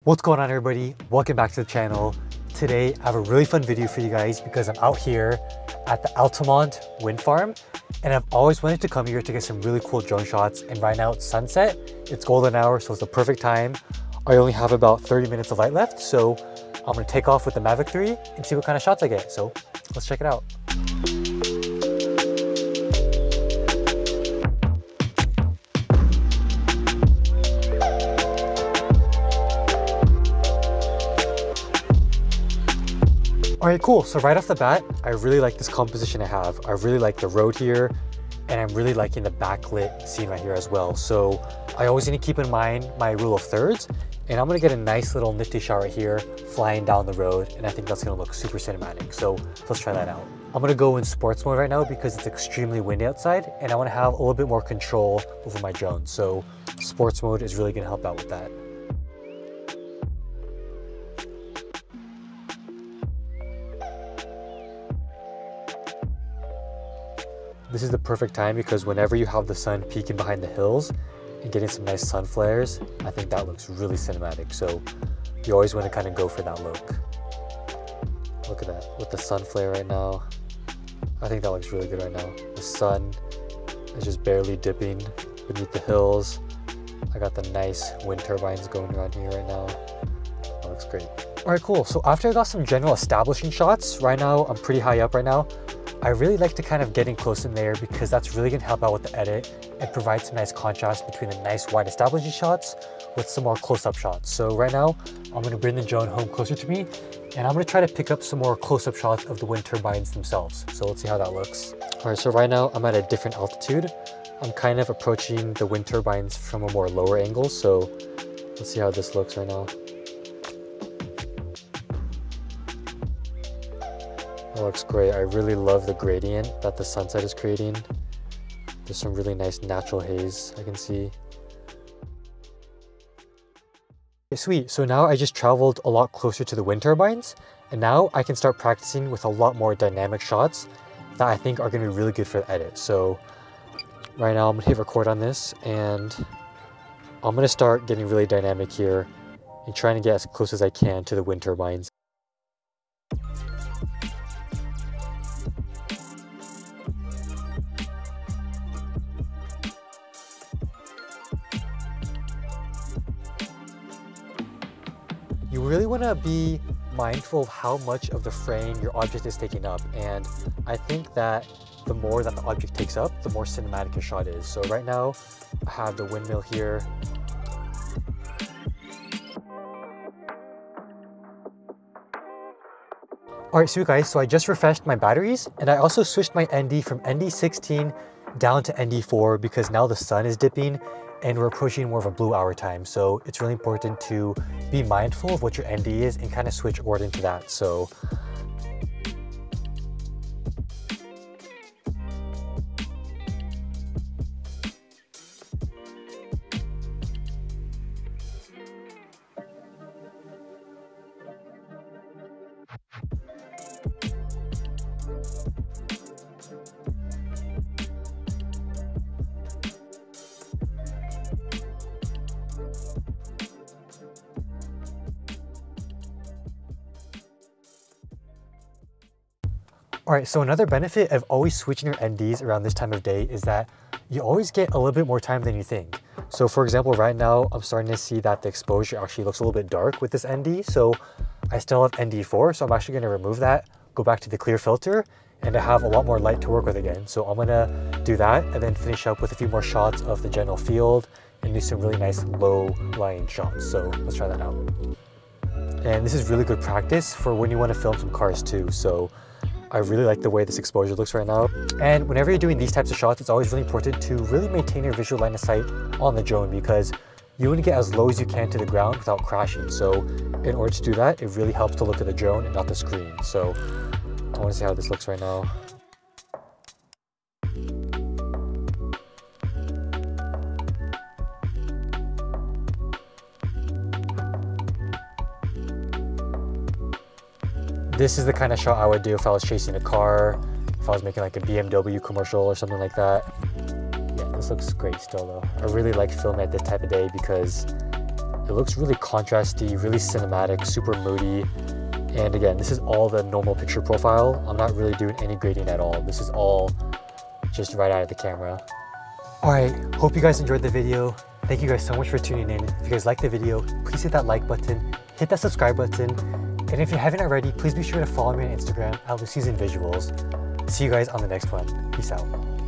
What's going on, everybody? Welcome back to the channel. Today I have a really fun video for you guys because I'm out here at the Altamont wind farm and I've always wanted to come here to get some really cool drone shots, and right now it's sunset, it's golden hour, so it's the perfect time. I only have about 30 minutes of light left, so I'm gonna take off with the Mavic 3 and see what kind of shots I get. So let's check it out. Alright, cool. So right off the bat, I really like this composition I have. I really like the road here, and I'm really liking the backlit scene right here as well. So I always need to keep in mind my rule of thirds, and I'm gonna get a nice little nifty shot right here flying down the road, and I think that's gonna look super cinematic. So let's try that out. I'm gonna go in sports mode right now because it's extremely windy outside, and I wanna have a little bit more control over my drone. So sports mode is really gonna help out with that. This is the perfect time because whenever you have the sun peeking behind the hills and getting some nice sun flares, I think that looks really cinematic. So you always want to kind of go for that look. Look at that, with the sun flare right now. I think that looks really good right now. The sun is just barely dipping beneath the hills. I got the nice wind turbines going around here right now. That looks great. All right, cool. So after I got some general establishing shots, right now I'm pretty high up right now. I really like to kind of get in close in there because that's really going to help out with the edit and provide some nice contrast between the nice wide establishing shots with some more close-up shots. So right now, I'm going to bring the drone home closer to me, and I'm going to try to pick up some more close-up shots of the wind turbines themselves. So let's see how that looks. All right, so right now I'm at a different altitude. I'm kind of approaching the wind turbines from a more lower angle. So let's see how this looks right now. It looks great. I really love the gradient that the sunset is creating. There's some really nice natural haze I can see. Okay, sweet. So now I just traveled a lot closer to the wind turbines, and now I can start practicing with a lot more dynamic shots that I think are going to be really good for the edit. So right now I'm going to hit record on this, and I'm going to start getting really dynamic here and trying to get as close as I can to the wind turbines. You really want to be mindful of how much of the frame your object is taking up, and I think that the more that the object takes up, the more cinematic your shot is. So right now I have the windmill here. Alright, so guys, so I just refreshed my batteries, and I also switched my ND from ND16 down to ND4 because now the sun is dipping and we're approaching more of a blue hour time. So it's really important to be mindful of what your ND is and kind of switch according to that. So alright, so another benefit of always switching your NDs around this time of day is that you always get a little bit more time than you think. So for example, right now, I'm starting to see that the exposure actually looks a little bit dark with this ND. So I still have ND4, so I'm actually going to remove that, go back to the clear filter, and I have a lot more light to work with again. So I'm going to do that and then finish up with a few more shots of the general field and do some really nice low-lying shots. So let's try that out. And this is really good practice for when you want to film some cars too. So I really like the way this exposure looks right now. And whenever you're doing these types of shots, it's always really important to really maintain your visual line of sight on the drone because you want to get as low as you can to the ground without crashing. So in order to do that, it really helps to look at the drone and not the screen. So I want to see how this looks right now. This is the kind of shot I would do if I was chasing a car, if I was making like a BMW commercial or something like that. Yeah, this looks great still though. I really like filming at this type of day because It looks really contrasty, really cinematic, super moody. And again, this is all the normal picture profile. I'm not really doing any grading at all. This is all just right out of the camera. All right, hope you guys enjoyed the video. Thank you guys so much for tuning in. If you guys liked the video, please hit that like button, hit that subscribe button. And if you haven't already, please be sure to follow me on Instagram at Lucy'sInVisuals. See you guys on the next one. Peace out.